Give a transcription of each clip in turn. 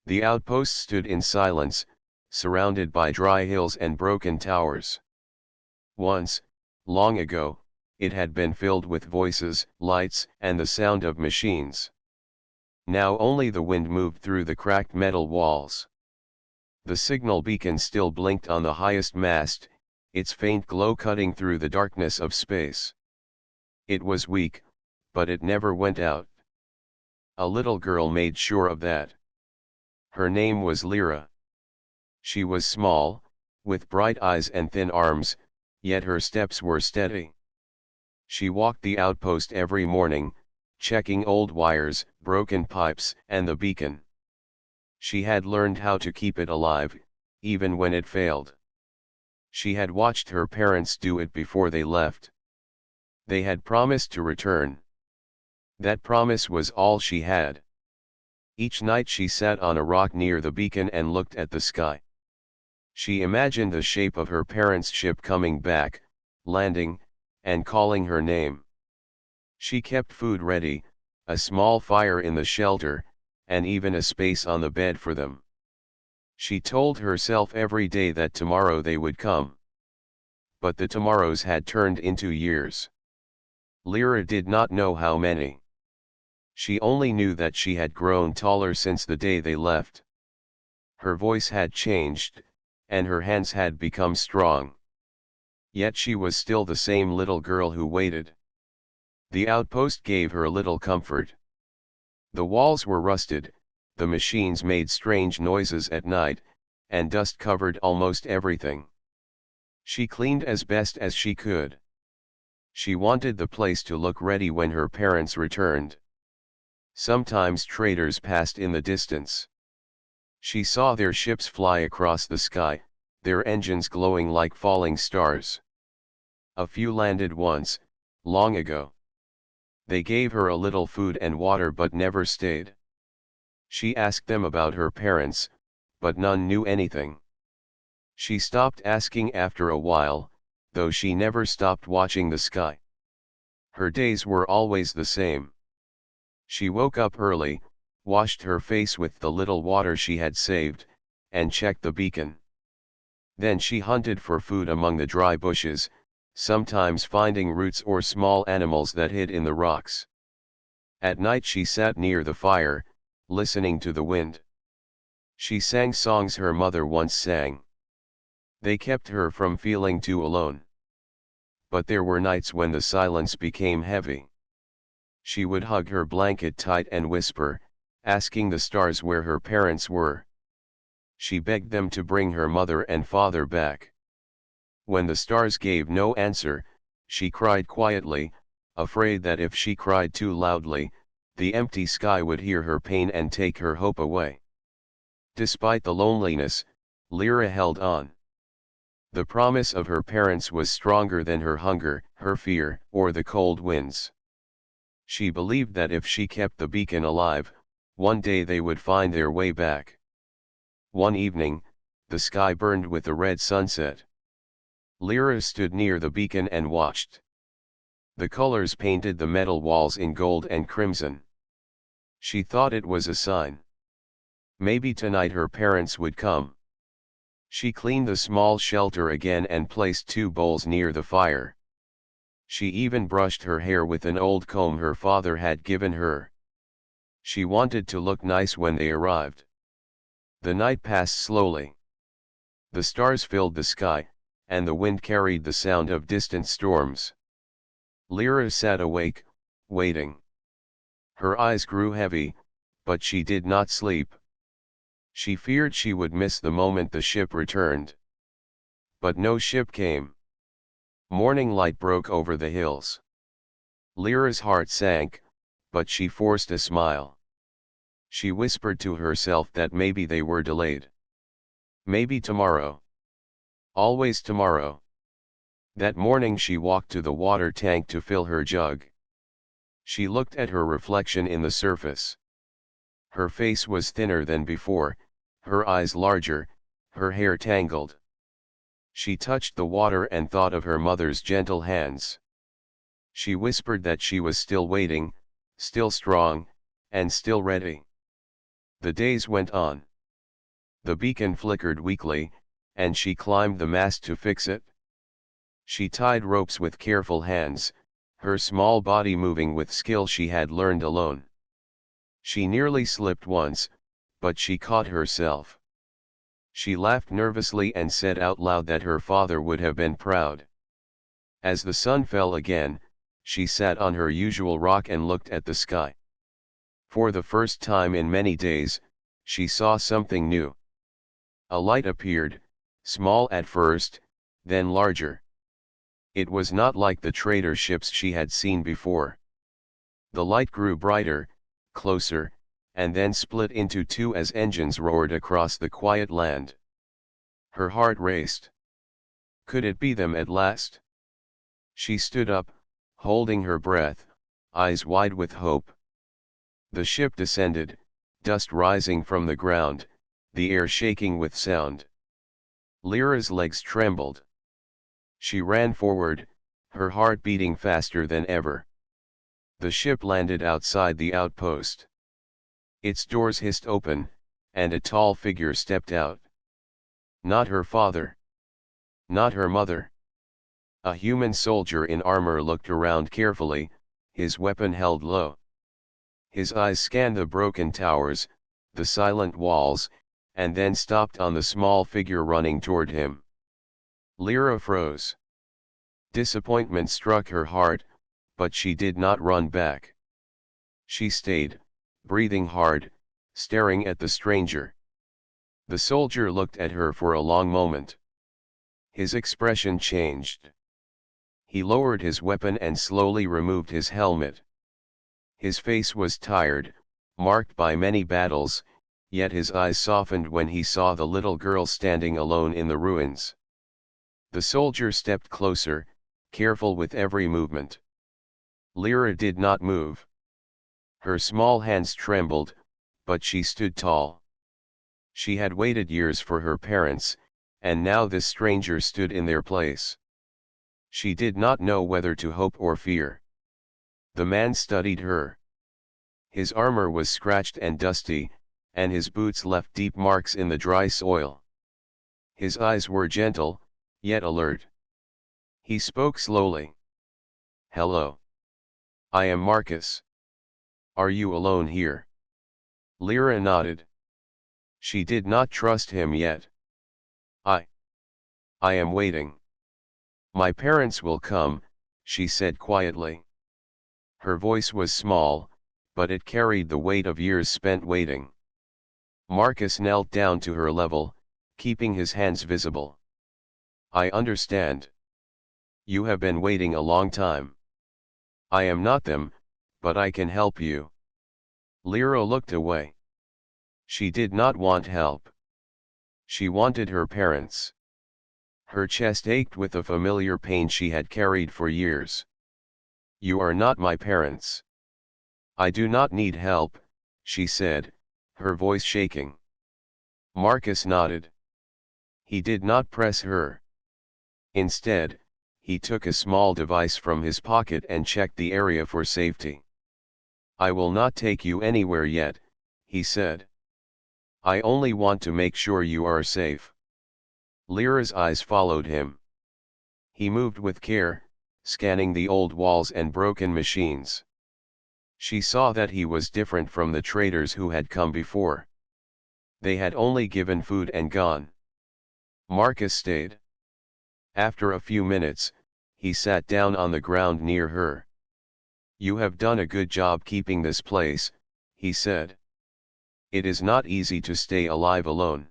The outpost stood in silence, surrounded by dry hills and broken towers. Once, long ago, it had been filled with voices, lights, and the sound of machines. Now only the wind moved through the cracked metal walls. The signal beacon still blinked on the highest mast, its faint glow cutting through the darkness of space. It was weak, but it never went out. A little girl made sure of that. Her name was Lyra. She was small, with bright eyes and thin arms, yet her steps were steady. She walked the outpost every morning, checking old wires, broken pipes, and the beacon. She had learned how to keep it alive, even when it failed. She had watched her parents do it before they left. They had promised to return. That promise was all she had. Each night she sat on a rock near the beacon and looked at the sky. She imagined the shape of her parents' ship coming back, landing, and calling her name. She kept food ready, a small fire in the shelter, and even a space on the bed for them. She told herself every day that tomorrow they would come. But the tomorrows had turned into years. Lyra did not know how many. She only knew that she had grown taller since the day they left. Her voice had changed, and her hands had become strong. Yet she was still the same little girl who waited. The outpost gave her little comfort. The walls were rusted, the machines made strange noises at night, and dust covered almost everything. She cleaned as best as she could. She wanted the place to look ready when her parents returned. Sometimes traders passed in the distance. She saw their ships fly across the sky, their engines glowing like falling stars. A few landed once, long ago. They gave her a little food and water but never stayed. She asked them about her parents, but none knew anything. She stopped asking after a while, though she never stopped watching the sky. Her days were always the same. She woke up early, washed her face with the little water she had saved, and checked the beacon. Then she hunted for food among the dry bushes, sometimes finding roots or small animals that hid in the rocks. At night she sat near the fire, listening to the wind. She sang songs her mother once sang. They kept her from feeling too alone. But there were nights when the silence became heavy. She would hug her blanket tight and whisper, asking the stars where her parents were. She begged them to bring her mother and father back. When the stars gave no answer, she cried quietly, afraid that if she cried too loudly, the empty sky would hear her pain and take her hope away. Despite the loneliness, Lyra held on. The promise of her parents was stronger than her hunger, her fear, or the cold winds. She believed that if she kept the beacon alive, one day they would find their way back. One evening, the sky burned with a red sunset. Lyra stood near the beacon and watched. The colors painted the metal walls in gold and crimson. She thought it was a sign. Maybe tonight her parents would come. She cleaned the small shelter again and placed 2 bowls near the fire. She even brushed her hair with an old comb her father had given her. She wanted to look nice when they arrived. The night passed slowly. The stars filled the sky, and the wind carried the sound of distant storms. Lyra sat awake, waiting. Her eyes grew heavy, but she did not sleep. She feared she would miss the moment the ship returned. But no ship came. Morning light broke over the hills. Lyra's heart sank, but she forced a smile. She whispered to herself that maybe they were delayed. Maybe tomorrow. Always tomorrow. That morning she walked to the water tank to fill her jug. She looked at her reflection in the surface. Her face was thinner than before, her eyes larger, her hair tangled. She touched the water and thought of her mother's gentle hands. She whispered that she was still waiting, still strong, and still ready. The days went on. The beacon flickered weakly, and she climbed the mast to fix it. She tied ropes with careful hands, her small body moving with skill she had learned alone. She nearly slipped once, but she caught herself. She laughed nervously and said out loud that her father would have been proud. As the sun fell again, she sat on her usual rock and looked at the sky. For the first time in many days, she saw something new. A light appeared, small at first, then larger. It was not like the trader ships she had seen before. The light grew brighter, closer, and then split into two as engines roared across the quiet land. Her heart raced. Could it be them at last? She stood up, holding her breath, eyes wide with hope. The ship descended, dust rising from the ground, the air shaking with sound. Lyra's legs trembled. She ran forward, her heart beating faster than ever. The ship landed outside the outpost. Its doors hissed open, and a tall figure stepped out. Not her father. Not her mother. A human soldier in armor looked around carefully, his weapon held low. His eyes scanned the broken towers, the silent walls, and then stopped on the small figure running toward him. Lyra froze. Disappointment struck her heart, but she did not run back. She stayed, breathing hard, staring at the stranger. The soldier looked at her for a long moment. His expression changed. He lowered his weapon and slowly removed his helmet. His face was tired, marked by many battles, yet his eyes softened when he saw the little girl standing alone in the ruins. The soldier stepped closer, careful with every movement. Lyra did not move. Her small hands trembled, but she stood tall. She had waited years for her parents, and now this stranger stood in their place. She did not know whether to hope or fear. The man studied her. His armor was scratched and dusty, and his boots left deep marks in the dry soil. His eyes were gentle, yet alert. He spoke slowly. "Hello. I am Marcus. Are you alone here?" Lyra nodded. She did not trust him yet. I am waiting. My parents will come," she said quietly. Her voice was small, but it carried the weight of years spent waiting. Marcus knelt down to her level, keeping his hands visible. "I understand. You have been waiting a long time. I am not them, but I can help you." Lyra looked away. She did not want help. She wanted her parents. Her chest ached with a familiar pain she had carried for years. "You are not my parents. I do not need help," she said, her voice shaking. Marcus nodded. He did not press her. Instead, he took a small device from his pocket and checked the area for safety. "I will not take you anywhere yet," he said. "I only want to make sure you are safe." Lyra's eyes followed him. He moved with care, scanning the old walls and broken machines. She saw that he was different from the traders who had come before. They had only given food and gone. Marcus stayed. After a few minutes, he sat down on the ground near her. "You have done a good job keeping this place," he said. "It is not easy to stay alive alone.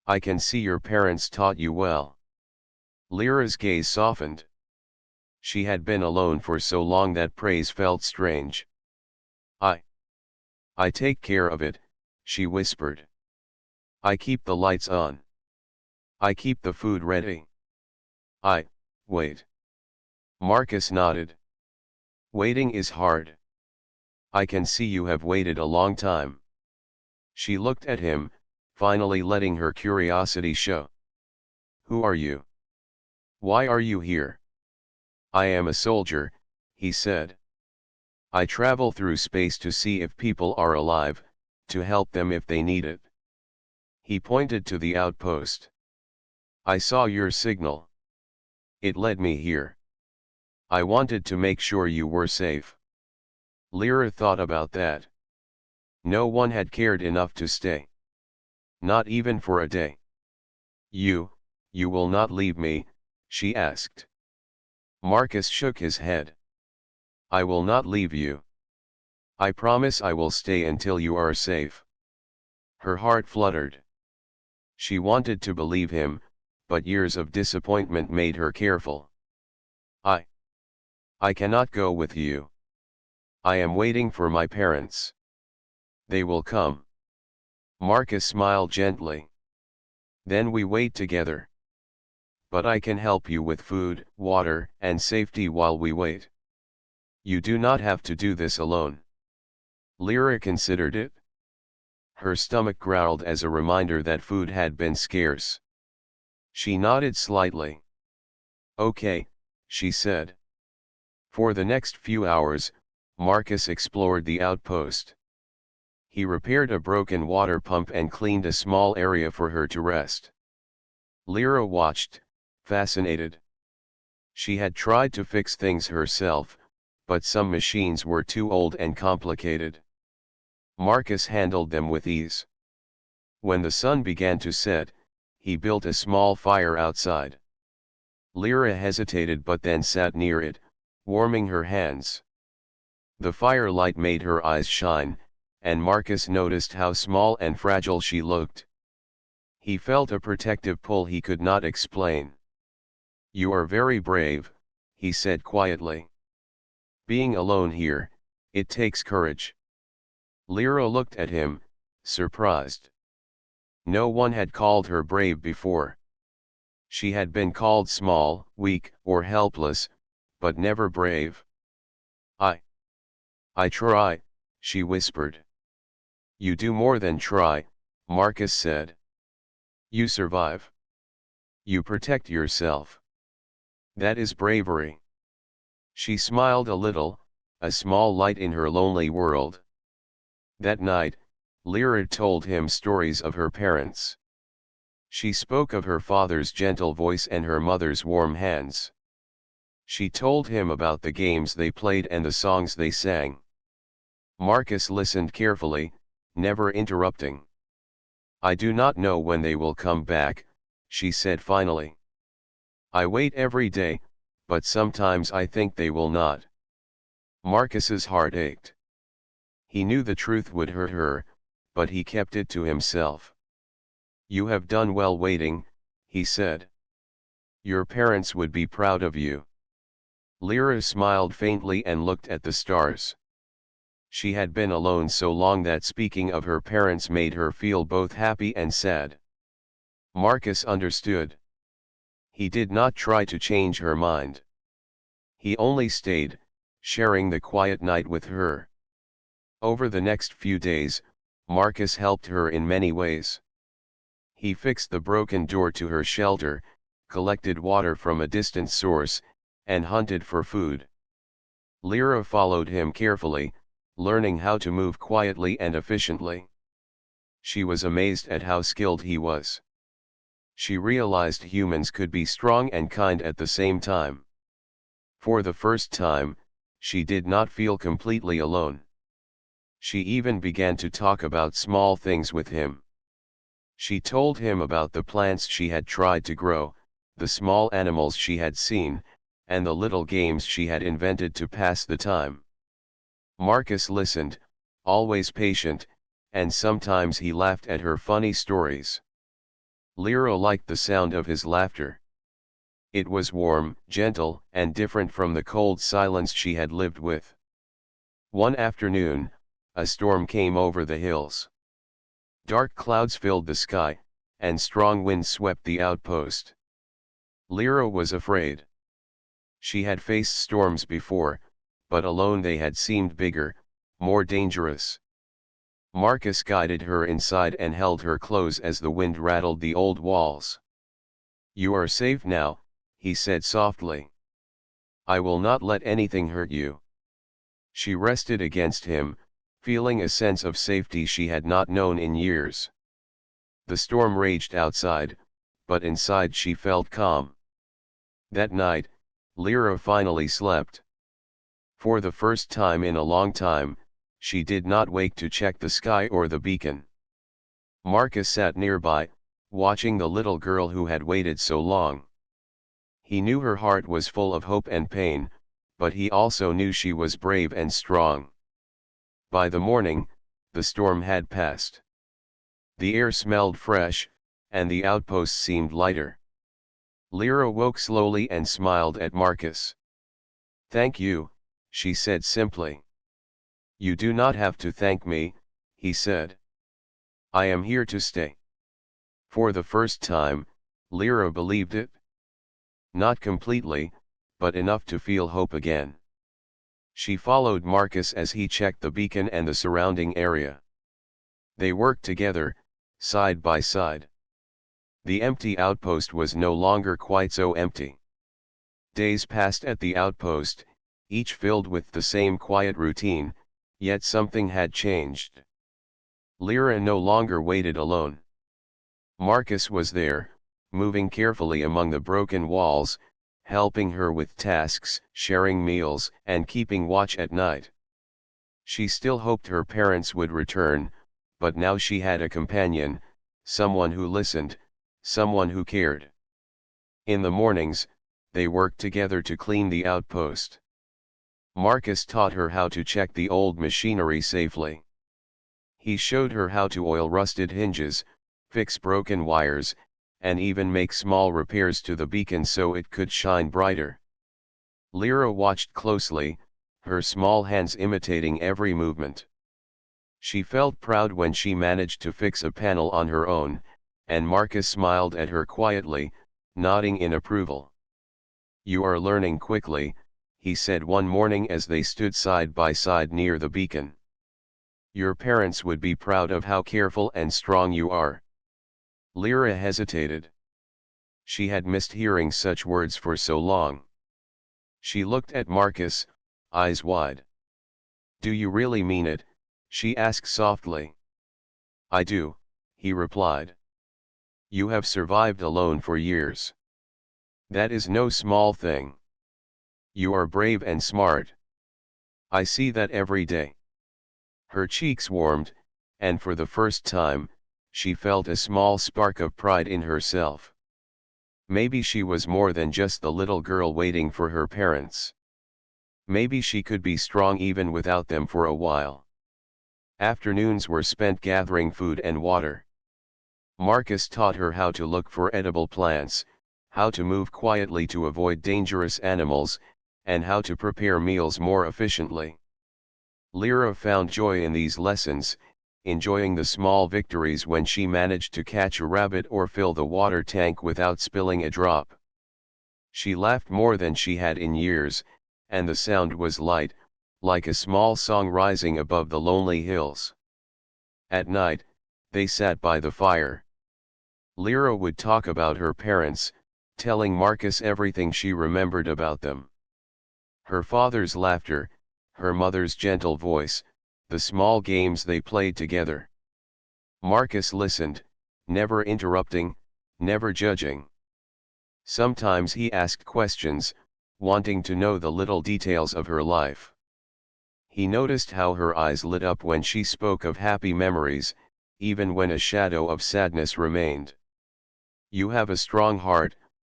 I can see your parents taught you well." Lyra's gaze softened. She had been alone for so long that praise felt strange. I take care of it," she whispered. "I keep the lights on. I keep the food ready. Wait." Marcus nodded. "Waiting is hard. I can see you have waited a long time." She looked at him, finally letting her curiosity show. "Who are you? Why are you here?" "I am a soldier," he said. "I travel through space to see if people are alive, to help them if they need it." He pointed to the outpost. I saw your signal. It led me here. I wanted to make sure you were safe. Lyra thought about that. No one had cared enough to stay. Not even for a day. You will not leave me, she asked. Marcus shook his head. I will not leave you. I promise I will stay until you are safe. Her heart fluttered. She wanted to believe him, but years of disappointment made her careful. I cannot go with you. I am waiting for my parents. They will come. Marcus smiled gently. Then we wait together. But I can help you with food, water, and safety while we wait. You do not have to do this alone. Lyra considered it. Her stomach growled as a reminder that food had been scarce. She nodded slightly. Okay, she said. For the next few hours, Marcus explored the outpost. He repaired a broken water pump and cleaned a small area for her to rest. Lyra watched, fascinated. She had tried to fix things herself, but some machines were too old and complicated. Marcus handled them with ease. When the sun began to set, he built a small fire outside. Lyra hesitated but then sat near it, warming her hands. The firelight made her eyes shine, and Marcus noticed how small and fragile she looked. He felt a protective pull he could not explain. You are very brave, he said quietly. Being alone here, it takes courage. Lyra looked at him, surprised. No one had called her brave before. She had been called small, weak, or helpless, but never brave. I try, she whispered. You do more than try, Marcus said. You survive. You protect yourself. That is bravery. She smiled a little, a small light in her lonely world. That night, Lyra told him stories of her parents. She spoke of her father's gentle voice and her mother's warm hands. She told him about the games they played and the songs they sang. Marcus listened carefully, never interrupting. I do not know when they will come back, she said finally. I wait every day, but sometimes I think they will not. Marcus's heart ached. He knew the truth would hurt her, but he kept it to himself. You have done well waiting, he said. Your parents would be proud of you. Lyra smiled faintly and looked at the stars. She had been alone so long that speaking of her parents made her feel both happy and sad. Marcus understood. He did not try to change her mind. He only stayed, sharing the quiet night with her. Over the next few days, Marcus helped her in many ways. He fixed the broken door to her shelter, collected water from a distant source, and hunted for food. Lyra followed him carefully, learning how to move quietly and efficiently. She was amazed at how skilled he was. She realized humans could be strong and kind at the same time. For the first time, she did not feel completely alone. She even began to talk about small things with him. She told him about the plants she had tried to grow, the small animals she had seen, and the little games she had invented to pass the time. Marcus listened, always patient, and sometimes he laughed at her funny stories. Lyra liked the sound of his laughter. It was warm, gentle, and different from the cold silence she had lived with. One afternoon, a storm came over the hills. Dark clouds filled the sky, and strong winds swept the outpost. Lyra was afraid. She had faced storms before, but alone they had seemed bigger, more dangerous. Marcus guided her inside and held her close as the wind rattled the old walls. You are safe now, he said softly. I will not let anything hurt you. She rested against him, feeling a sense of safety she had not known in years. The storm raged outside, but inside she felt calm. That night, Lyra finally slept. For the first time in a long time, she did not wake to check the sky or the beacon. Marcus sat nearby, watching the little girl who had waited so long. He knew her heart was full of hope and pain, but he also knew she was brave and strong. By the morning, the storm had passed. The air smelled fresh, and the outpost seemed lighter. Lyra woke slowly and smiled at Marcus. "Thank you," she said simply. "You do not have to thank me," he said. "I am here to stay." For the first time, Lyra believed it. Not completely, but enough to feel hope again. She followed Marcus as he checked the beacon and the surrounding area. They worked together, side by side. The empty outpost was no longer quite so empty. Days passed at the outpost, each filled with the same quiet routine, yet something had changed. Lyra no longer waited alone. Marcus was there, moving carefully among the broken walls, helping her with tasks, sharing meals, and keeping watch at night. She still hoped her parents would return, but now she had a companion, someone who listened, someone who cared. In the mornings, they worked together to clean the outpost. Marcus taught her how to check the old machinery safely. He showed her how to oil rusted hinges, fix broken wires, and even make small repairs to the beacon so it could shine brighter. Lyra watched closely, her small hands imitating every movement. She felt proud when she managed to fix a panel on her own, and Marcus smiled at her quietly, nodding in approval. "You are learning quickly," he said one morning as they stood side by side near the beacon. "Your parents would be proud of how careful and strong you are." Lyra hesitated. She had missed hearing such words for so long. She looked at Marcus, eyes wide. "Do you really mean it?" she asked softly. "I do," he replied. "You have survived alone for years. That is no small thing. You are brave and smart. I see that every day." Her cheeks warmed, and for the first time, she felt a small spark of pride in herself. Maybe she was more than just the little girl waiting for her parents. Maybe she could be strong even without them for a while. Afternoons were spent gathering food and water. Marcus taught her how to look for edible plants, how to move quietly to avoid dangerous animals, and how to prepare meals more efficiently. Lyra found joy in these lessons, enjoying the small victories when she managed to catch a rabbit or fill the water tank without spilling a drop. She laughed more than she had in years, and the sound was light, like a small song rising above the lonely hills. At night, they sat by the fire. Lyra would talk about her parents, telling Marcus everything she remembered about them. Her father's laughter, her mother's gentle voice, the small games they played together. Marcus listened, never interrupting, never judging. Sometimes he asked questions, wanting to know the little details of her life. He noticed how her eyes lit up when she spoke of happy memories, even when a shadow of sadness remained. "You have a strong heart,"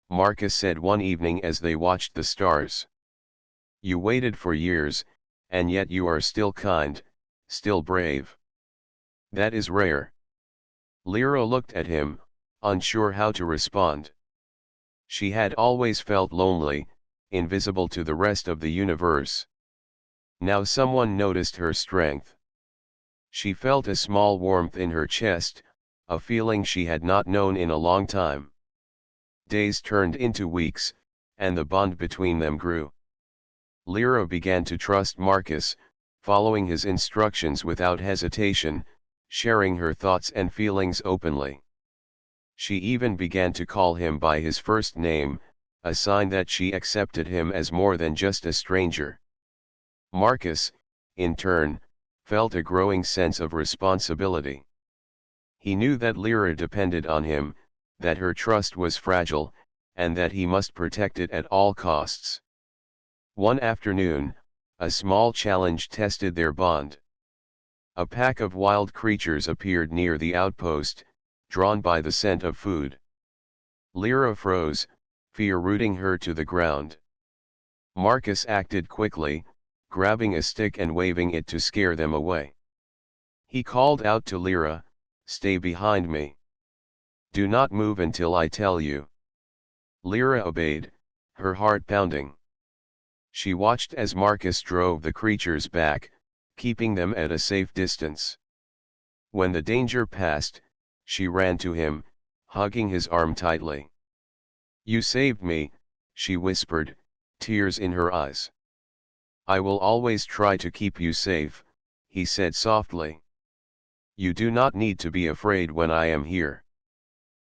Marcus said one evening as they watched the stars. "You waited for years, and yet you are still kind, still brave. That is rare." Lyra looked at him, unsure how to respond. She had always felt lonely, invisible to the rest of the universe. Now someone noticed her strength. She felt a small warmth in her chest, a feeling she had not known in a long time. Days turned into weeks, and the bond between them grew. Lyra began to trust Marcus, following his instructions without hesitation, sharing her thoughts and feelings openly. She even began to call him by his first name, a sign that she accepted him as more than just a stranger. Marcus, in turn, felt a growing sense of responsibility. He knew that Lyra depended on him, that her trust was fragile, and that he must protect it at all costs. One afternoon, a small challenge tested their bond. A pack of wild creatures appeared near the outpost, drawn by the scent of food. Lyra froze, fear rooting her to the ground. Marcus acted quickly, grabbing a stick and waving it to scare them away. He called out to Lyra, "Stay behind me. Do not move until I tell you." Lyra obeyed, her heart pounding. She watched as Marcus drove the creatures back, keeping them at a safe distance. When the danger passed, she ran to him, hugging his arm tightly. "You saved me," she whispered, tears in her eyes. "I will always try to keep you safe," he said softly. "You do not need to be afraid when I am here."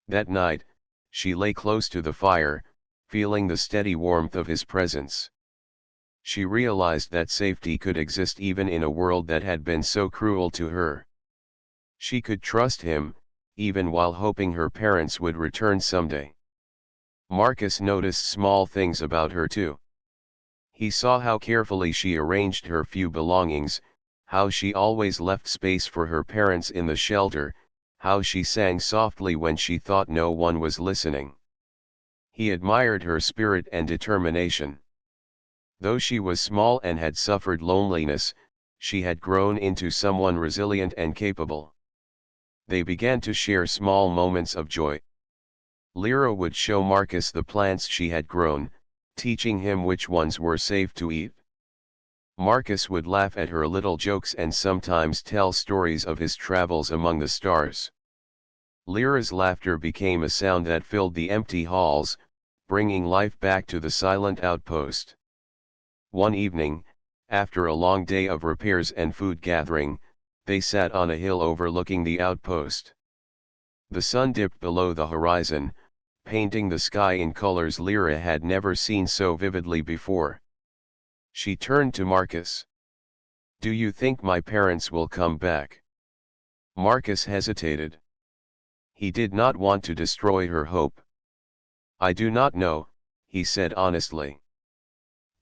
That night, she lay close to the fire, feeling the steady warmth of his presence. She realized that safety could exist even in a world that had been so cruel to her. She could trust him, even while hoping her parents would return someday. Marcus noticed small things about her too. He saw how carefully she arranged her few belongings, how she always left space for her parents in the shelter, how she sang softly when she thought no one was listening. He admired her spirit and determination. Though she was small and had suffered loneliness, she had grown into someone resilient and capable. They began to share small moments of joy. Lyra would show Marcus the plants she had grown, teaching him which ones were safe to eat. Marcus would laugh at her little jokes and sometimes tell stories of his travels among the stars. Lyra's laughter became a sound that filled the empty halls, bringing life back to the silent outpost. One evening, after a long day of repairs and food gathering, they sat on a hill overlooking the outpost. The sun dipped below the horizon, painting the sky in colors Lyra had never seen so vividly before. She turned to Marcus. "Do you think my parents will come back?" Marcus hesitated. He did not want to destroy her hope. "I do not know," he said honestly.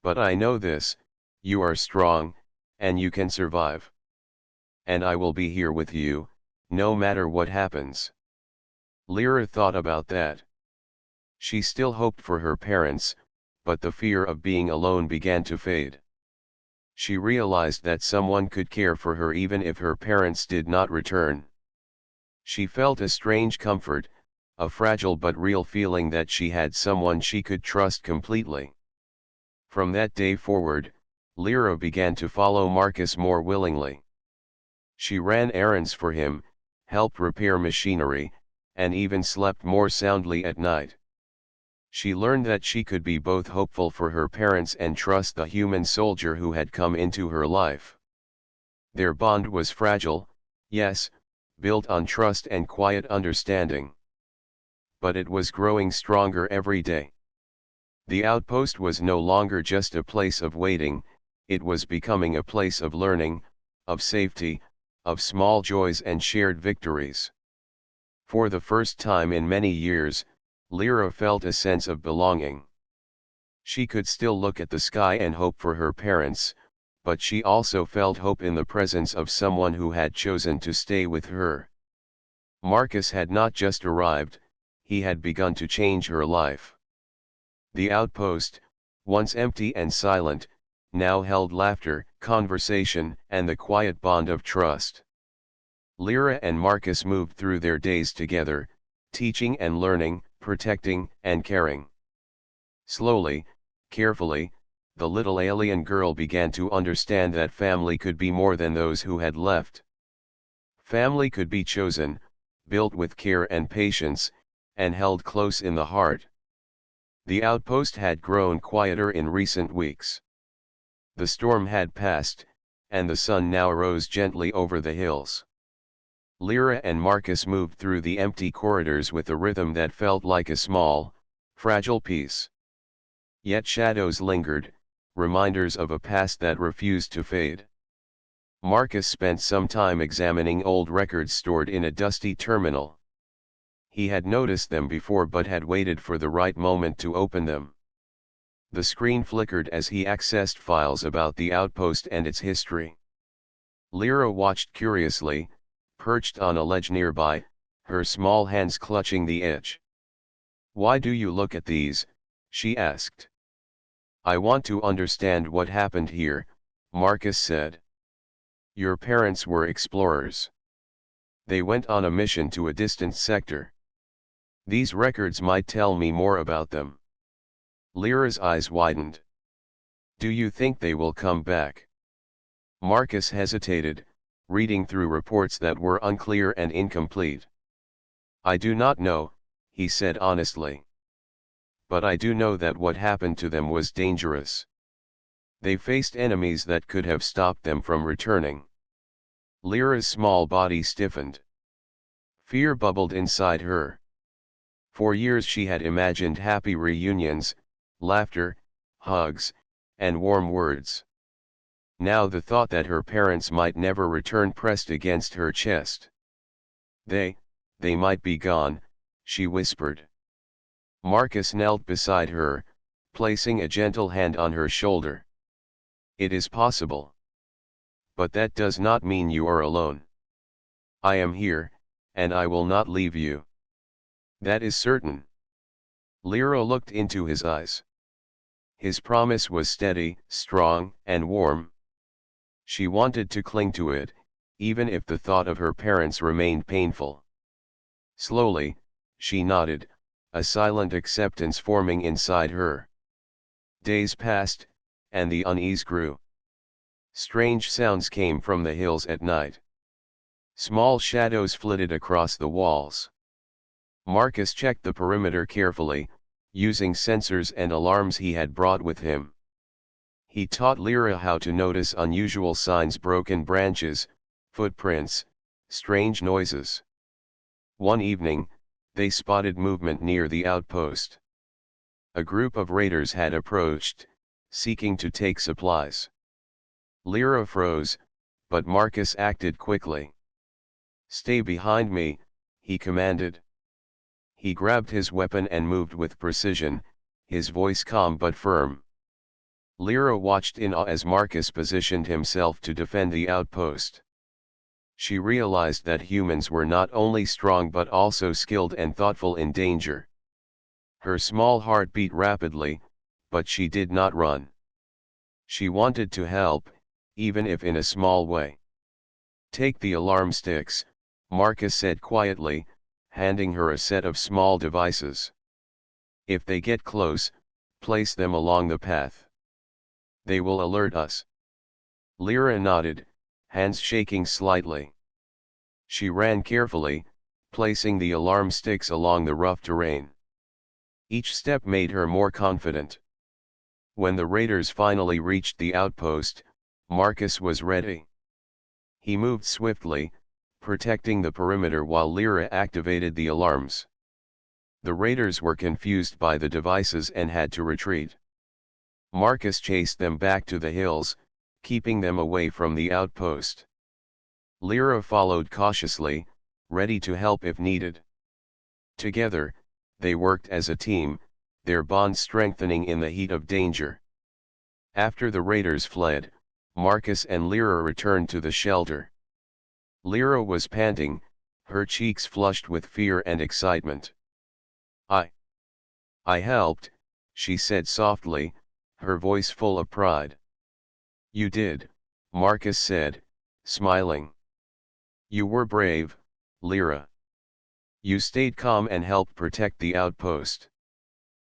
"But I know this, you are strong, and you can survive. And I will be here with you, no matter what happens." Lyra thought about that. She still hoped for her parents, but the fear of being alone began to fade. She realized that someone could care for her even if her parents did not return. She felt a strange comfort, a fragile but real feeling that she had someone she could trust completely. From that day forward, Lyra began to follow Marcus more willingly. She ran errands for him, helped repair machinery, and even slept more soundly at night. She learned that she could be both hopeful for her parents and trust the human soldier who had come into her life. Their bond was fragile, yes, built on trust and quiet understanding. But it was growing stronger every day. The outpost was no longer just a place of waiting, it was becoming a place of learning, of safety, of small joys and shared victories. For the first time in many years, Lyra felt a sense of belonging. She could still look at the sky and hope for her parents, but she also felt hope in the presence of someone who had chosen to stay with her. Marcus had not just arrived, he had begun to change her life. The outpost, once empty and silent, now held laughter, conversation, and the quiet bond of trust. Lyra and Marcus moved through their days together, teaching and learning, protecting and caring. Slowly, carefully, the little alien girl began to understand that family could be more than those who had left. Family could be chosen, built with care and patience, and held close in the heart. The outpost had grown quieter in recent weeks. The storm had passed, and the sun now rose gently over the hills. Lyra and Marcus moved through the empty corridors with a rhythm that felt like a small, fragile peace. Yet shadows lingered, reminders of a past that refused to fade. Marcus spent some time examining old records stored in a dusty terminal. He had noticed them before but had waited for the right moment to open them. The screen flickered as he accessed files about the outpost and its history. Lyra watched curiously, perched on a ledge nearby, her small hands clutching the edge. "Why do you look at these?" she asked. "I want to understand what happened here," Marcus said. "Your parents were explorers. They went on a mission to a distant sector. These records might tell me more about them." Lyra's eyes widened. "Do you think they will come back?" Marcus hesitated, reading through reports that were unclear and incomplete. "I do not know," he said honestly. "But I do know that what happened to them was dangerous. They faced enemies that could have stopped them from returning." Lyra's small body stiffened. Fear bubbled inside her. For years she had imagined happy reunions, laughter, hugs, and warm words. Now the thought that her parents might never return pressed against her chest. They might be gone," she whispered. Marcus knelt beside her, placing a gentle hand on her shoulder. "It is possible. But that does not mean you are alone. I am here, and I will not leave you. That is certain." Lyra looked into his eyes. His promise was steady, strong, and warm. She wanted to cling to it, even if the thought of her parents remained painful. Slowly, she nodded, a silent acceptance forming inside her. Days passed, and the unease grew. Strange sounds came from the hills at night. Small shadows flitted across the walls. Marcus checked the perimeter carefully, using sensors and alarms he had brought with him. He taught Lyra how to notice unusual signs: broken branches, footprints, strange noises. One evening, they spotted movement near the outpost. A group of raiders had approached, seeking to take supplies. Lyra froze, but Marcus acted quickly. "Stay behind me," he commanded. He grabbed his weapon and moved with precision, his voice calm but firm. Lyra watched in awe as Marcus positioned himself to defend the outpost. She realized that humans were not only strong but also skilled and thoughtful in danger. Her small heart beat rapidly, but she did not run. She wanted to help, even if in a small way. "Take the alarm sticks," Marcus said quietly, handing her a set of small devices. "If they get close, place them along the path. They will alert us." Lyra nodded, hands shaking slightly. She ran carefully, placing the alarm sticks along the rough terrain. Each step made her more confident. When the raiders finally reached the outpost, Marcus was ready. He moved swiftly, protecting the perimeter while Lyra activated the alarms. The raiders were confused by the devices and had to retreat. Marcus chased them back to the hills, keeping them away from the outpost. Lyra followed cautiously, ready to help if needed. Together, they worked as a team, their bond strengthening in the heat of danger. After the raiders fled, Marcus and Lyra returned to the shelter. Lyra was panting, her cheeks flushed with fear and excitement. I helped," she said softly, her voice full of pride. "You did," Marcus said, smiling. "You were brave, Lyra. You stayed calm and helped protect the outpost.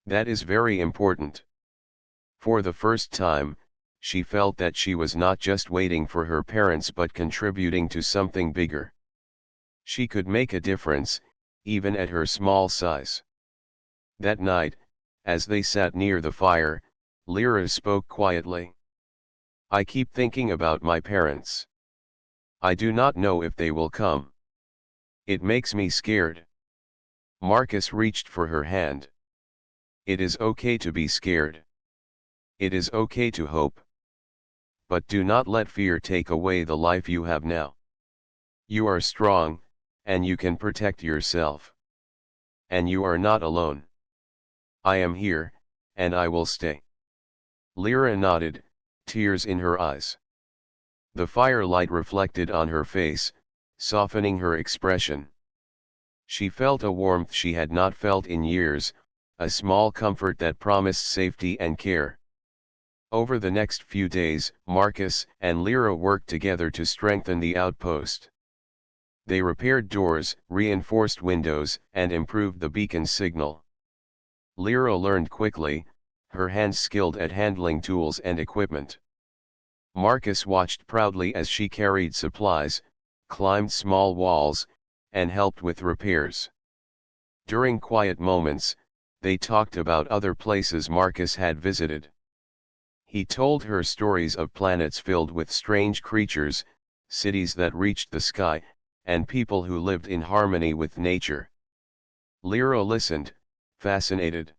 That is very important." For the first time, she felt that she was not just waiting for her parents but contributing to something bigger. She could make a difference, even at her small size. That night, as they sat near the fire, Lyra spoke quietly. "I keep thinking about my parents. I do not know if they will come. It makes me scared." Marcus reached for her hand. "It is okay to be scared. It is okay to hope. But do not let fear take away the life you have now. You are strong, and you can protect yourself. And you are not alone. I am here, and I will stay. Lyra nodded, tears in her eyes. The firelight reflected on her face, softening her expression. She felt a warmth she had not felt in years, a small comfort that promised safety and care. Over the next few days, Marcus and Lyra worked together to strengthen the outpost. They repaired doors, reinforced windows, and improved the beacon's signal. Lyra learned quickly, her hands skilled at handling tools and equipment. Marcus watched proudly as she carried supplies, climbed small walls, and helped with repairs. During quiet moments, they talked about other places Marcus had visited. He told her stories of planets filled with strange creatures, cities that reached the sky, and people who lived in harmony with nature. Lyra listened, fascinated.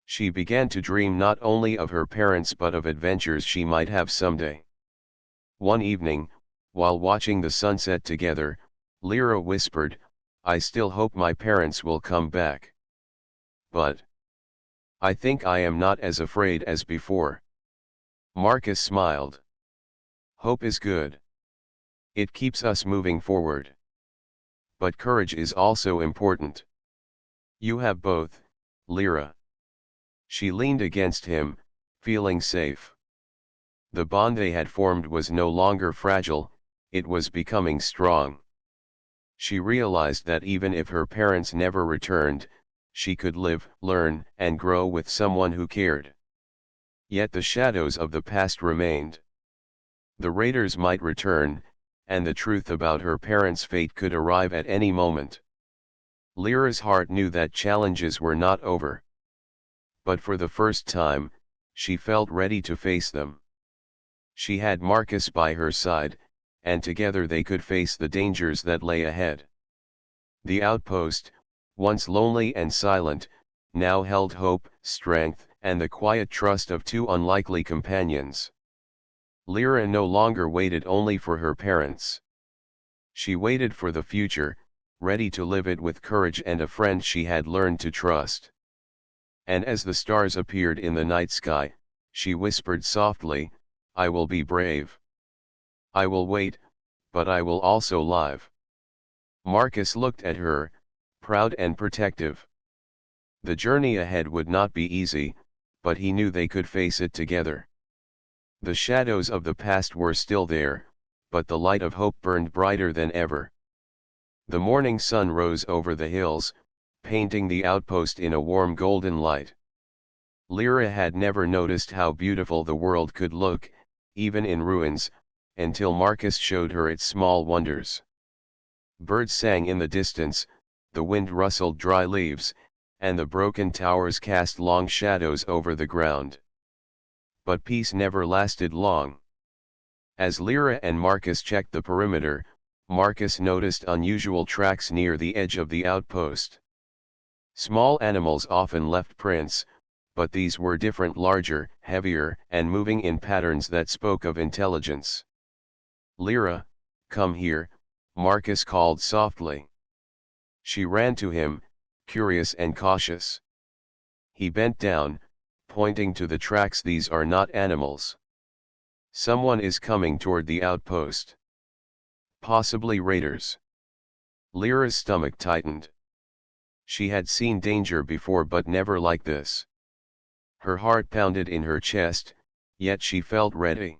She began to dream not only of her parents but of adventures she might have someday. One evening, while watching the sunset together, Lyra whispered, "I still hope my parents will come back. But I think I am not as afraid as before." Marcus smiled. "Hope is good. It keeps us moving forward. But courage is also important. You have both, Lyra." She leaned against him, feeling safe. The bond they had formed was no longer fragile, it was becoming strong. She realized that even if her parents never returned, she could live, learn, and grow with someone who cared. Yet the shadows of the past remained. The raiders might return, and the truth about her parents' fate could arrive at any moment. Lyra's heart knew that challenges were not over. But for the first time, she felt ready to face them. She had Marcus by her side, and together they could face the dangers that lay ahead. The outpost, once lonely and silent, now held hope, strength, and the quiet trust of two unlikely companions. Lyra no longer waited only for her parents. She waited for the future, ready to live it with courage and a friend she had learned to trust. And as the stars appeared in the night sky, she whispered softly, "I will be brave. I will wait, but I will also live." Marcus looked at her, proud and protective. The journey ahead would not be easy, but he knew they could face it together. The shadows of the past were still there, but the light of hope burned brighter than ever. The morning sun rose over the hills, painting the outpost in a warm golden light. Lyra had never noticed how beautiful the world could look, even in ruins, until Marcus showed her its small wonders. Birds sang in the distance, the wind rustled dry leaves, and the broken towers cast long shadows over the ground. But peace never lasted long. As Lyra and Marcus checked the perimeter, Marcus noticed unusual tracks near the edge of the outpost. Small animals often left prints, but these were different, larger, heavier, and moving in patterns that spoke of intelligence. "Lyra, come here," Marcus called softly. She ran to him, curious and cautious. He bent down, pointing to the tracks. "These are not animals. Someone is coming toward the outpost. Possibly raiders." Lyra's stomach tightened. She had seen danger before, but never like this. Her heart pounded in her chest, yet she felt ready.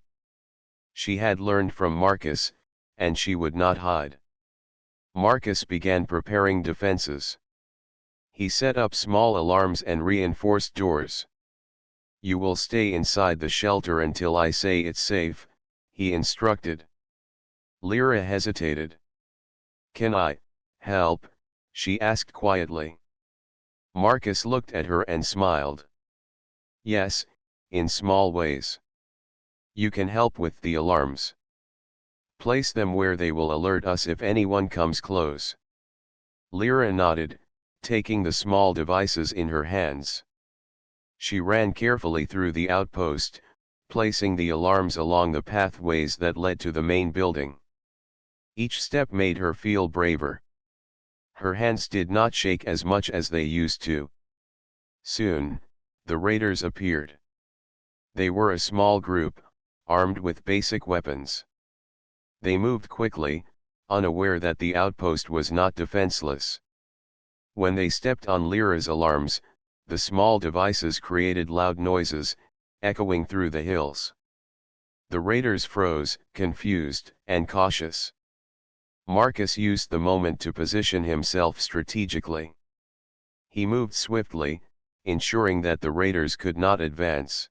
She had learned from Marcus, and she would not hide. Marcus began preparing defenses. He set up small alarms and reinforced doors. "You will stay inside the shelter until I say it's safe," he instructed. Lyra hesitated. "Can I help?" she asked quietly. Marcus looked at her and smiled. "Yes, in small ways. You can help with the alarms. Place them where they will alert us if anyone comes close." Lyra nodded, taking the small devices in her hands. She ran carefully through the outpost, placing the alarms along the pathways that led to the main building. Each step made her feel braver. Her hands did not shake as much as they used to. Soon, the raiders appeared. They were a small group, armed with basic weapons. They moved quickly, unaware that the outpost was not defenseless. When they stepped on Lyra's alarms, the small devices created loud noises, echoing through the hills. The raiders froze, confused, and cautious. Marcus used the moment to position himself strategically. He moved swiftly, ensuring that the raiders could not advance.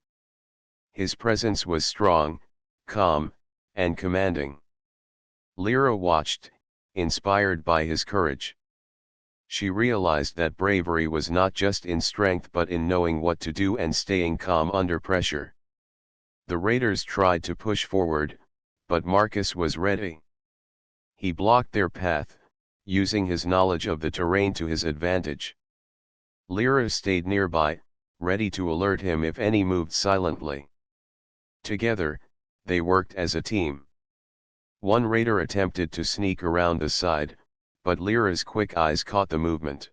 His presence was strong, calm, and commanding. Lyra watched, inspired by his courage. She realized that bravery was not just in strength but in knowing what to do and staying calm under pressure. The raiders tried to push forward, but Marcus was ready. He blocked their path, using his knowledge of the terrain to his advantage. Lyra stayed nearby, ready to alert him if any moved silently. Together, they worked as a team. One raider attempted to sneak around the side, but Lyra's quick eyes caught the movement.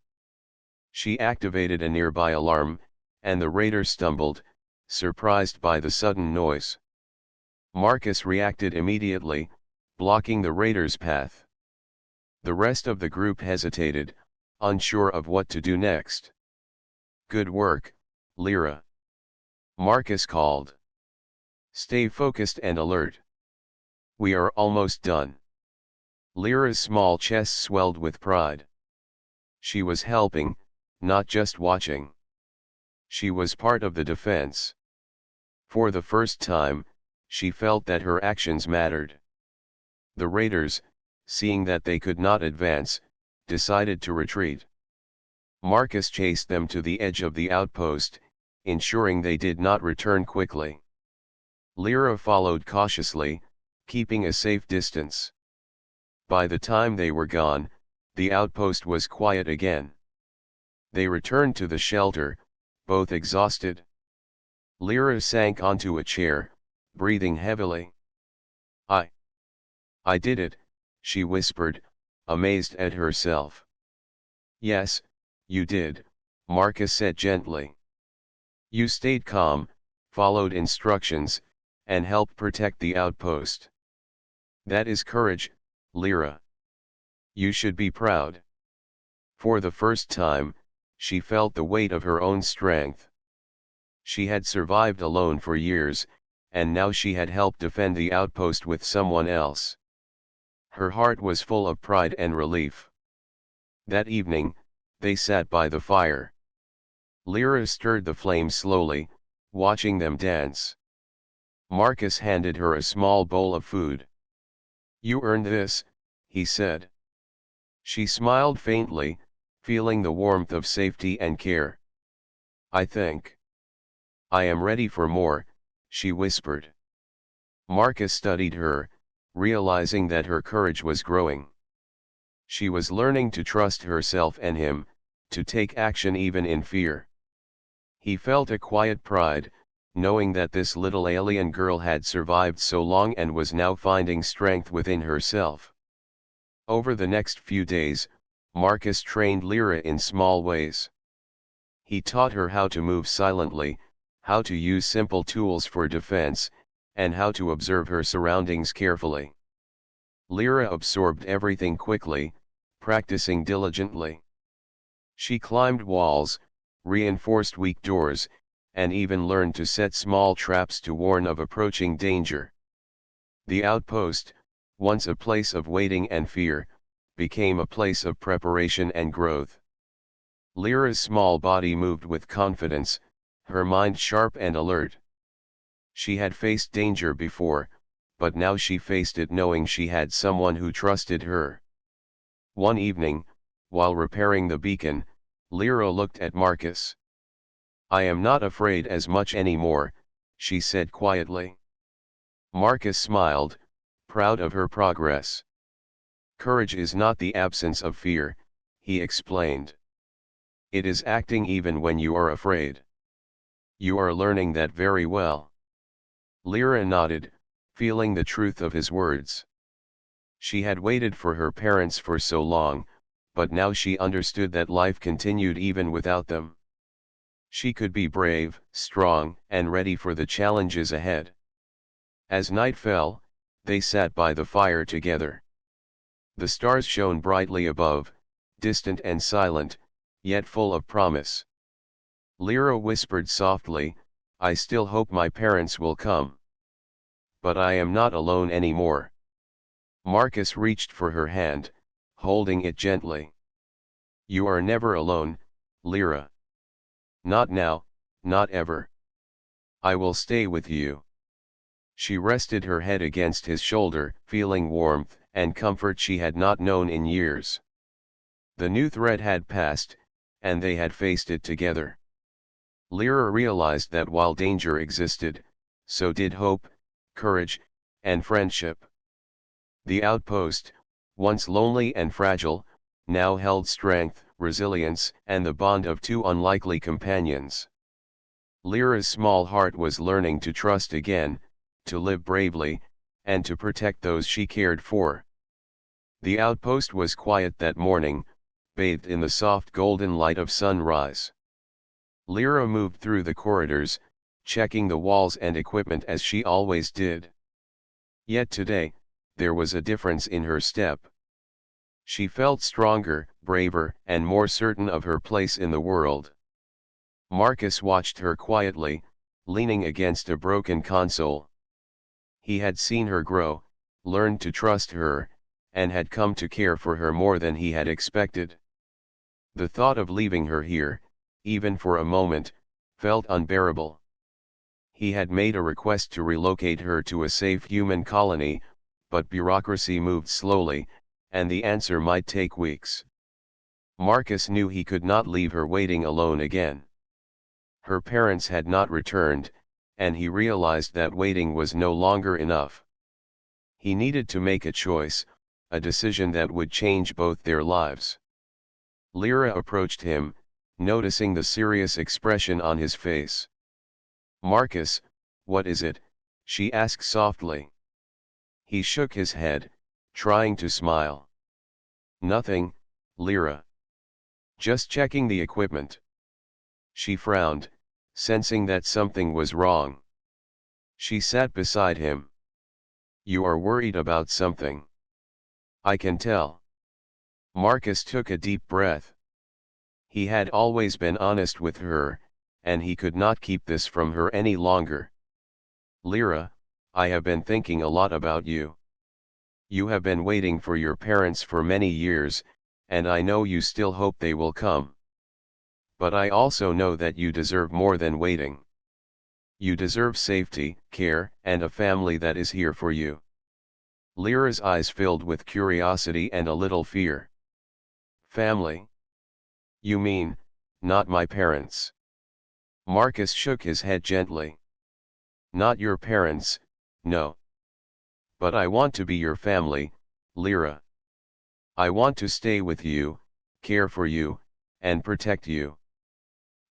She activated a nearby alarm, and the raider stumbled, surprised by the sudden noise. Marcus reacted immediately, blocking the raider's path. The rest of the group hesitated, unsure of what to do next. "Good work, Lyra," Marcus called. "Stay focused and alert. We are almost done." Lyra's small chest swelled with pride. She was helping, not just watching. She was part of the defense. For the first time, she felt that her actions mattered. The raiders, seeing that they could not advance, decided to retreat. Marcus chased them to the edge of the outpost, ensuring they did not return quickly. Lyra followed cautiously, keeping a safe distance. By the time they were gone, the outpost was quiet again. They returned to the shelter, both exhausted. Lyra sank onto a chair, breathing heavily. I did it," she whispered, amazed at herself. "Yes, you did," Marcus said gently. "You stayed calm, followed instructions, and helped protect the outpost. That is courage, Lyra. You should be proud." For the first time, she felt the weight of her own strength. She had survived alone for years, and now she had helped defend the outpost with someone else. Her heart was full of pride and relief. That evening, they sat by the fire. Lyra stirred the flames slowly, watching them dance. Marcus handed her a small bowl of food. "You earned this," he said. She smiled faintly, feeling the warmth of safety and care. "I think I am ready for more," she whispered. Marcus studied her, realizing that her courage was growing. She was learning to trust herself and him, to take action even in fear. He felt a quiet pride, knowing that this little alien girl had survived so long and was now finding strength within herself. Over the next few days, Marcus trained Lyra in small ways. He taught her how to move silently, how to use simple tools for defense, and how to observe her surroundings carefully. Lyra absorbed everything quickly, practicing diligently. She climbed walls, reinforced weak doors, and even learned to set small traps to warn of approaching danger. The outpost, once a place of waiting and fear, became a place of preparation and growth. Lyra's small body moved with confidence, her mind sharp and alert. She had faced danger before, but now she faced it knowing she had someone who trusted her. One evening, while repairing the beacon, Lyra looked at Marcus. "I am not afraid as much anymore," she said quietly. Marcus smiled, proud of her progress. "Courage is not the absence of fear," he explained. "It is acting even when you are afraid. You are learning that very well." Lyra nodded, feeling the truth of his words. She had waited for her parents for so long, but now she understood that life continued even without them. She could be brave, strong, and ready for the challenges ahead. As night fell, they sat by the fire together. The stars shone brightly above, distant and silent, yet full of promise. Lyra whispered softly, "I still hope my parents will come. But I am not alone anymore." Marcus reached for her hand, holding it gently. "You are never alone, Lyra. Not now, not ever. I will stay with you." She rested her head against his shoulder, feeling warmth and comfort she had not known in years. The new threat had passed, and they had faced it together. Lyra realized that while danger existed, so did hope, courage, and friendship. The outpost, once lonely and fragile, now held strength, resilience, and the bond of two unlikely companions. Lyra's small heart was learning to trust again, to live bravely, and to protect those she cared for. The outpost was quiet that morning, bathed in the soft golden light of sunrise. Lyra moved through the corridors, checking the walls and equipment as she always did. Yet today, there was a difference in her step. She felt stronger, braver, and more certain of her place in the world. Marcus watched her quietly, leaning against a broken console. He had seen her grow, learned to trust her, and had come to care for her more than he had expected. The thought of leaving her here, even for a moment, felt unbearable. He had made a request to relocate her to a safe human colony, but bureaucracy moved slowly, and the answer might take weeks. Marcus knew he could not leave her waiting alone again. Her parents had not returned, and he realized that waiting was no longer enough. He needed to make a choice, a decision that would change both their lives. Lyra approached him, noticing the serious expression on his face. "Marcus, what is it?" she asked softly. He shook his head, trying to smile. "Nothing, Lyra. Just checking the equipment." She frowned, sensing that something was wrong. She sat beside him. "You are worried about something. I can tell." Marcus took a deep breath. He had always been honest with her, and he could not keep this from her any longer. "Lyra, I have been thinking a lot about you. You have been waiting for your parents for many years, and I know you still hope they will come. But I also know that you deserve more than waiting. You deserve safety, care, and a family that is here for you." Lyra's eyes filled with curiosity and a little fear. "Family? You mean, not my parents?" Marcus shook his head gently. "Not your parents, no. But I want to be your family, Lyra. I want to stay with you, care for you, and protect you.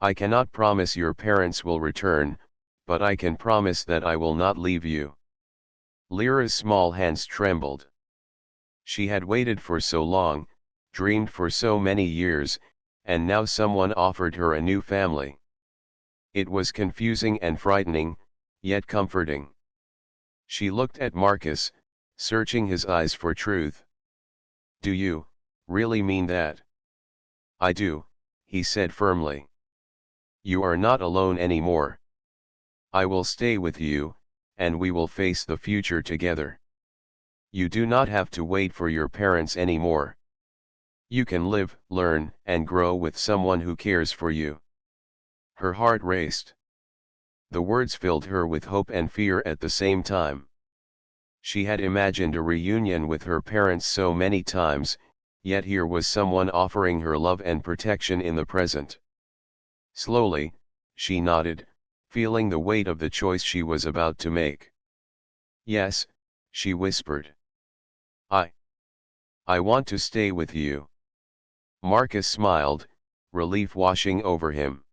I cannot promise your parents will return, but I can promise that I will not leave you." Lyra's small hands trembled. She had waited for so long, dreamed for so many years, and now someone offered her a new family. It was confusing and frightening, yet comforting. She looked at Marcus, searching his eyes for truth. "Do you really mean that?" "I do," he said firmly. "You are not alone anymore. I will stay with you, and we will face the future together. You do not have to wait for your parents anymore. You can live, learn, and grow with someone who cares for you." Her heart raced. The words filled her with hope and fear at the same time. She had imagined a reunion with her parents so many times, yet here was someone offering her love and protection in the present. Slowly, she nodded, feeling the weight of the choice she was about to make. "Yes," she whispered. I I want to stay with you." Marcus smiled, relief washing over him.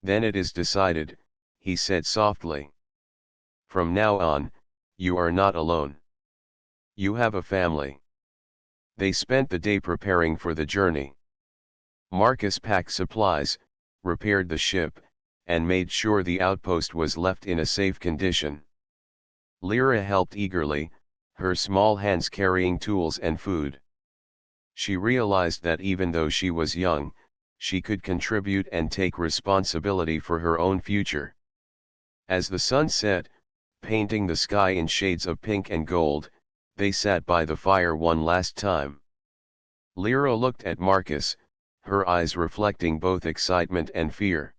"Then it is decided," he said softly. From now on, you are not alone. You have a family. They spent the day preparing for the journey. Marcus packed supplies, repaired the ship, and made sure the outpost was left in a safe condition. Lyra helped eagerly, her small hands carrying tools and food. She realized that even though she was young, she could contribute and take responsibility for her own future. As the sun set, painting the sky in shades of pink and gold, they sat by the fire one last time. Lyra looked at Marcus, her eyes reflecting both excitement and fear.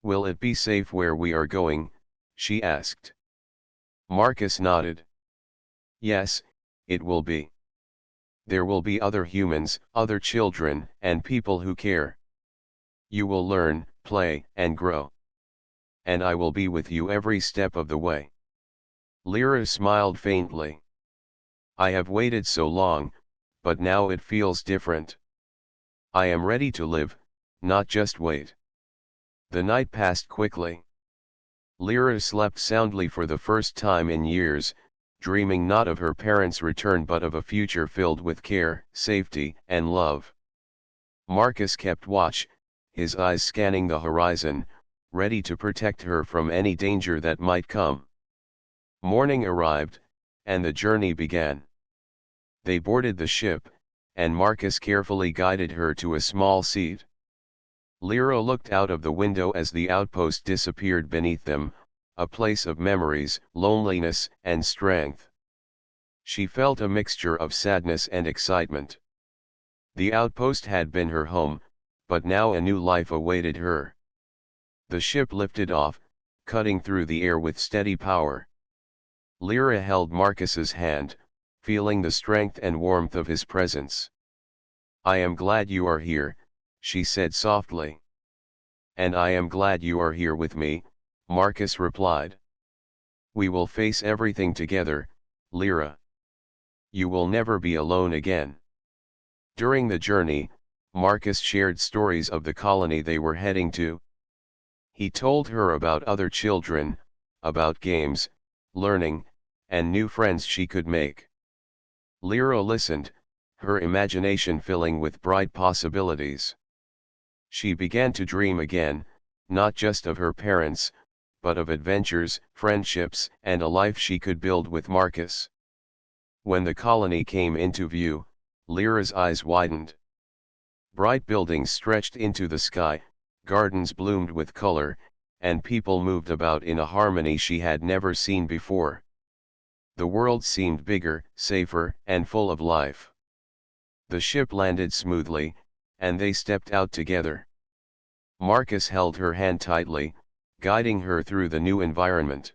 "Will it be safe where we are going?" she asked. Marcus nodded. "Yes, it will be. There will be other humans, other children, and people who care. You will learn, play, and grow. And I will be with you every step of the way." Lyra smiled faintly. "I have waited so long, but now it feels different. I am ready to live, not just wait." The night passed quickly. Lyra slept soundly for the first time in years, dreaming not of her parents' return but of a future filled with care, safety, and love. Marcus kept watch, his eyes scanning the horizon, ready to protect her from any danger that might come. Morning arrived, and the journey began. They boarded the ship, and Marcus carefully guided her to a small seat. Lyra looked out of the window as the outpost disappeared beneath them, a place of memories, loneliness, and strength. She felt a mixture of sadness and excitement. The outpost had been her home, but now a new life awaited her. The ship lifted off, cutting through the air with steady power. Lyra held Marcus's hand, feeling the strength and warmth of his presence. "I am glad you are here," she said softly. "And I am glad you are here with me," Marcus replied. "We will face everything together, Lyra. You will never be alone again." During the journey, Marcus shared stories of the colony they were heading to. He told her about other children, about games, learning, and new friends she could make. Lyra listened, her imagination filling with bright possibilities. She began to dream again, not just of her parents, but of adventures, friendships, and a life she could build with Marcus. When the colony came into view, Lyra's eyes widened. Bright buildings stretched into the sky, gardens bloomed with color, and people moved about in a harmony she had never seen before. The world seemed bigger, safer, and full of life. The ship landed smoothly, and they stepped out together. Marcus held her hand tightly, guiding her through the new environment.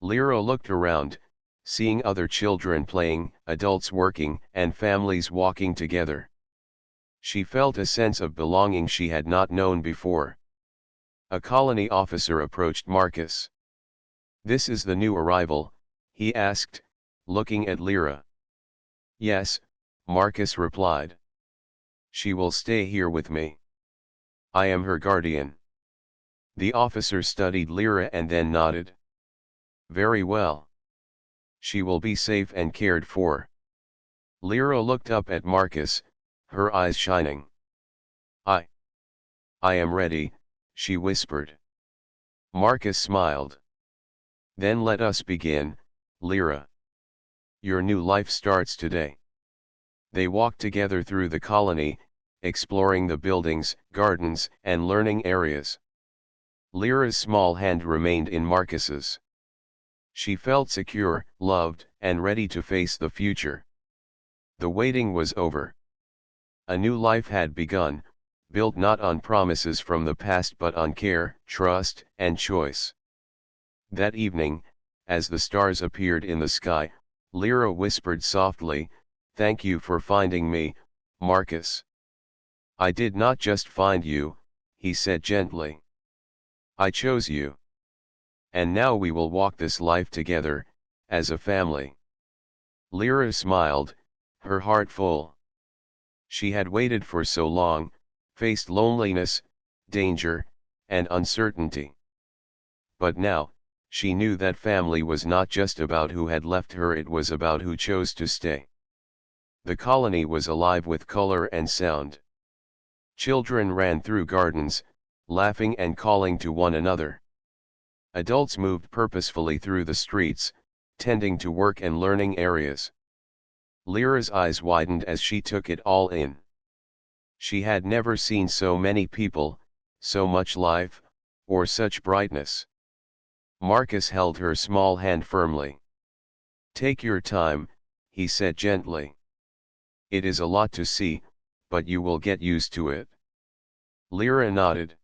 Lyra looked around, seeing other children playing, adults working, and families walking together. She felt a sense of belonging she had not known before. A colony officer approached Marcus. "This is the new arrival?" he asked, looking at Lyra. "Yes," Marcus replied. "She will stay here with me. I am her guardian." The officer studied Lyra and then nodded. "Very well. She will be safe and cared for." Lyra looked up at Marcus, her eyes shining. I am ready," she whispered. Marcus smiled. "Then let us begin, Lyra. Your new life starts today." They walked together through the colony, exploring the buildings, gardens, and learning areas. Lyra's small hand remained in Marcus's. She felt secure, loved, and ready to face the future. The waiting was over. A new life had begun, built not on promises from the past but on care, trust, and choice. That evening, as the stars appeared in the sky, Lyra whispered softly, "Thank you for finding me, Marcus." "I did not just find you," he said gently. "I chose you. And now we will walk this life together, as a family." Lyra smiled, her heart full. She had waited for so long, faced loneliness, danger, and uncertainty. But now, She knew that family was not just about who had left her, it was about who chose to stay. The colony was alive with color and sound. Children ran through gardens, laughing and calling to one another. Adults moved purposefully through the streets, tending to work and learning areas. Lyra's eyes widened as she took it all in. She had never seen so many people, so much life, or such brightness. Marcus held her small hand firmly. "Take your time," he said gently. "It is a lot to see, but you will get used to it." Lyra nodded.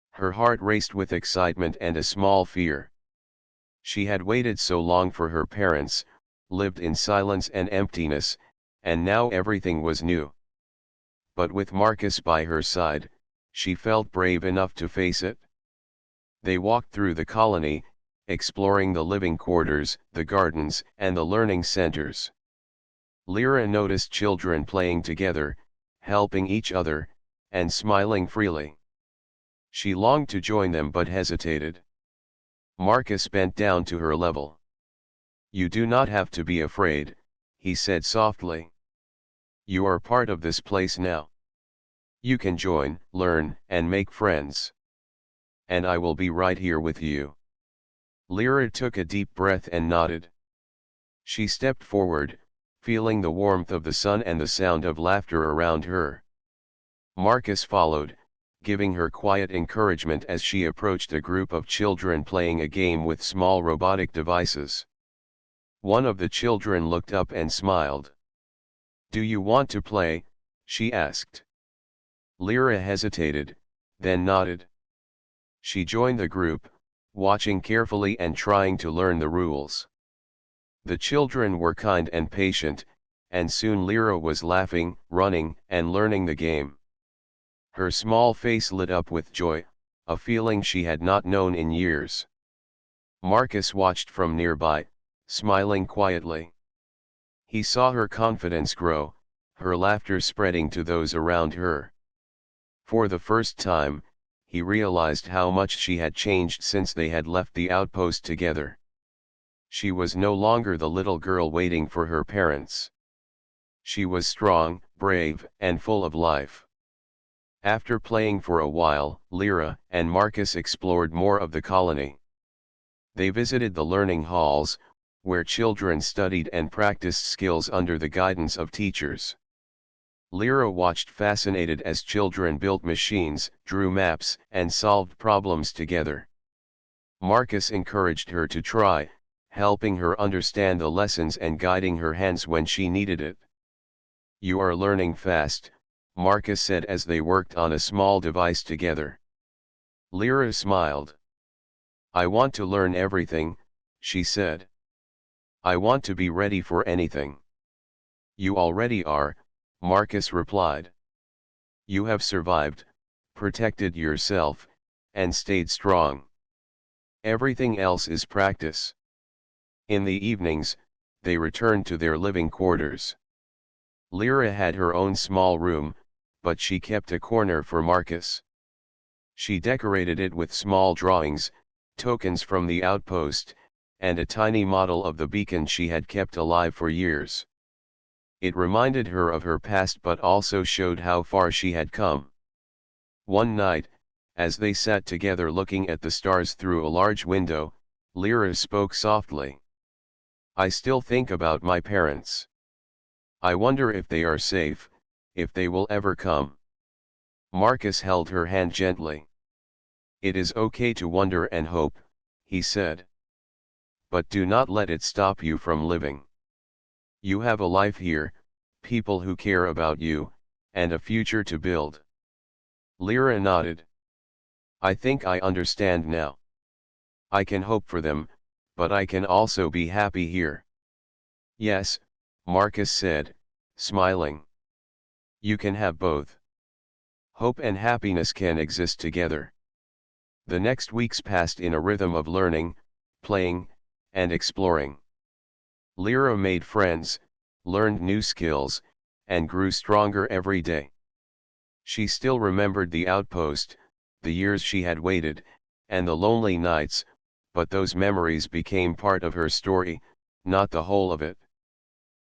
Her heart raced with excitement and a small fear. She had waited so long for her parents, lived in silence and emptiness, and now everything was new. But with Marcus by her side, she felt brave enough to face it. They walked through the colony, exploring the living quarters, the gardens, and the learning centers. Lyra noticed children playing together, helping each other, and smiling freely. She longed to join them but hesitated. Marcus bent down to her level. "You do not have to be afraid," he said softly. "You are part of this place now. You can join, learn, and make friends. And I will be right here with you." Lyra took a deep breath and nodded. She stepped forward, feeling the warmth of the sun and the sound of laughter around her. Marcus followed, giving her quiet encouragement as she approached a group of children playing a game with small robotic devices. One of the children looked up and smiled. "Do you want to play?" she asked. Lyra hesitated, then nodded. She joined the group, watching carefully and trying to learn the rules. The children were kind and patient, and soon Lyra was laughing, running, and learning the game. Her small face lit up with joy, a feeling she had not known in years. Marcus watched from nearby, smiling quietly. He saw her confidence grow, her laughter spreading to those around her. For the first time, he realized how much she had changed since they had left the outpost together. She was no longer the little girl waiting for her parents. She was strong, brave, and full of life. After playing for a while, Lyra and Marcus explored more of the colony. They visited the learning halls, where children studied and practiced skills under the guidance of teachers. Lyra watched fascinated as children built machines, drew maps, and solved problems together. Marcus encouraged her to try, helping her understand the lessons and guiding her hands when she needed it. "You are learning fast," Marcus said as they worked on a small device together. Lyra smiled. "I want to learn everything," she said. "I want to be ready for anything." "You already are," Marcus replied. "You have survived, protected yourself, and stayed strong. Everything else is practice." In the evenings, they returned to their living quarters. Lyra had her own small room, but she kept a corner for Marcus. She decorated it with small drawings, tokens from the outpost, and a tiny model of the beacon she had kept alive for years. It reminded her of her past but also showed how far she had come. One night, as they sat together looking at the stars through a large window, Lyra spoke softly. "I still think about my parents. I wonder if they are safe, if they will ever come." Marcus held her hand gently. "It is okay to wonder and hope," he said. "But do not let it stop you from living. You have a life here, people who care about you, and a future to build." Lyra nodded. "I think I understand now. I can hope for them, but I can also be happy here." "Yes," Marcus said, smiling. "You can have both. Hope and happiness can exist together." The next weeks passed in a rhythm of learning, playing, and exploring. Lyra made friends, learned new skills, and grew stronger every day. She still remembered the outpost, the years she had waited, and the lonely nights, but those memories became part of her story, not the whole of it.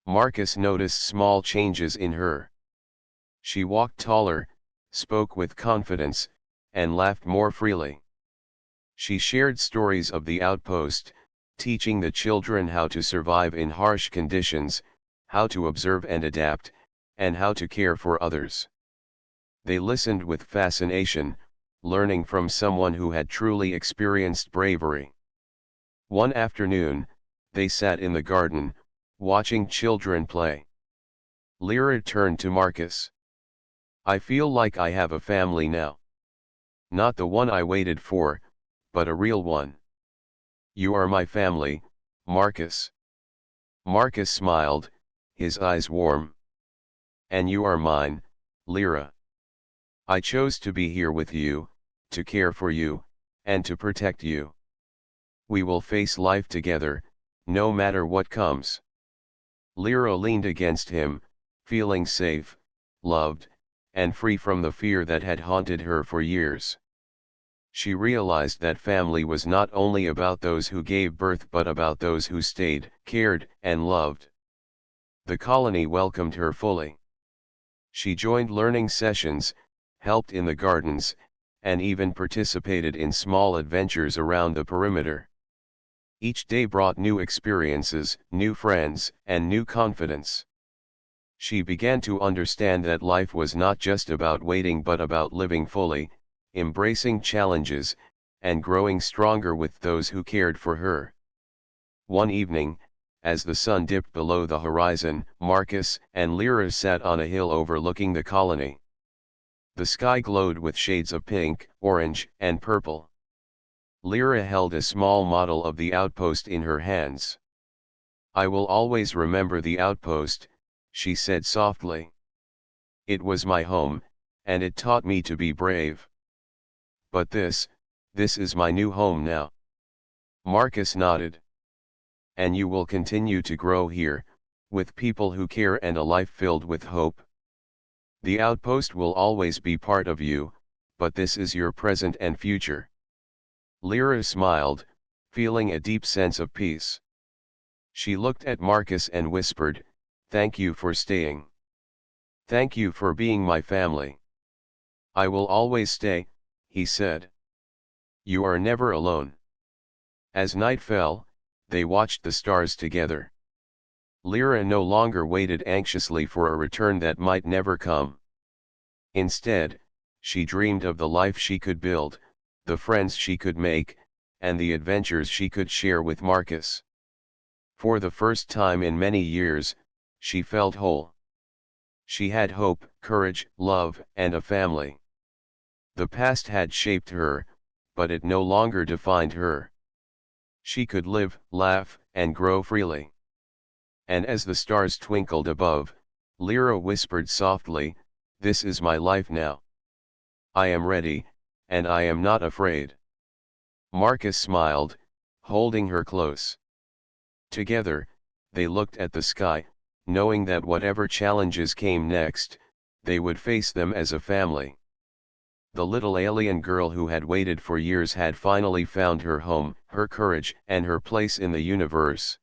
Marcus noticed small changes in her. She walked taller, spoke with confidence, and laughed more freely. She shared stories of the outpost, teaching the children how to survive in harsh conditions, how to observe and adapt, and how to care for others. They listened with fascination, learning from someone who had truly experienced bravery. One afternoon, they sat in the garden, watching children play. Lyra turned to Marcus. "I feel like I have a family now. Not the one I waited for, but a real one." "You are my family, Marcus." Marcus smiled, his eyes warm. "And you are mine, Lyra. I chose to be here with you, to care for you, and to protect you. We will face life together, no matter what comes." Lyra leaned against him, feeling safe, loved, and free from the fear that had haunted her for years. She realized that family was not only about those who gave birth but about those who stayed, cared, and loved. The colony welcomed her fully. She joined learning sessions, helped in the gardens, and even participated in small adventures around the perimeter. Each day brought new experiences, new friends, and new confidence. She began to understand that life was not just about waiting but about living fully, embracing challenges, and growing stronger with those who cared for her. One evening, as the sun dipped below the horizon, Marcus and Lyra sat on a hill overlooking the colony. The sky glowed with shades of pink, orange, and purple. Lyra held a small model of the outpost in her hands. "I will always remember the outpost," she said softly. "It was my home, and it taught me to be brave. But this is my new home now." Marcus nodded. "And you will continue to grow here, with people who care and a life filled with hope. The outpost will always be part of you, but this is your present and future." Lyra smiled, feeling a deep sense of peace. She looked at Marcus and whispered, "Thank you for staying. Thank you for being my family." "I will always stay," he said. "You are never alone." As night fell, they watched the stars together. Lyra no longer waited anxiously for a return that might never come. Instead, she dreamed of the life she could build, the friends she could make, and the adventures she could share with Marcus. For the first time in many years, she felt whole. She had hope, courage, love, and a family. The past had shaped her, but it no longer defined her. She could live, laugh, and grow freely. And as the stars twinkled above, Lyra whispered softly, "This is my life now. I am ready, and I am not afraid." Marcus smiled, holding her close. Together, they looked at the sky, knowing that whatever challenges came next, they would face them as a family. The little alien girl who had waited for years had finally found her home, her courage, and her place in the universe.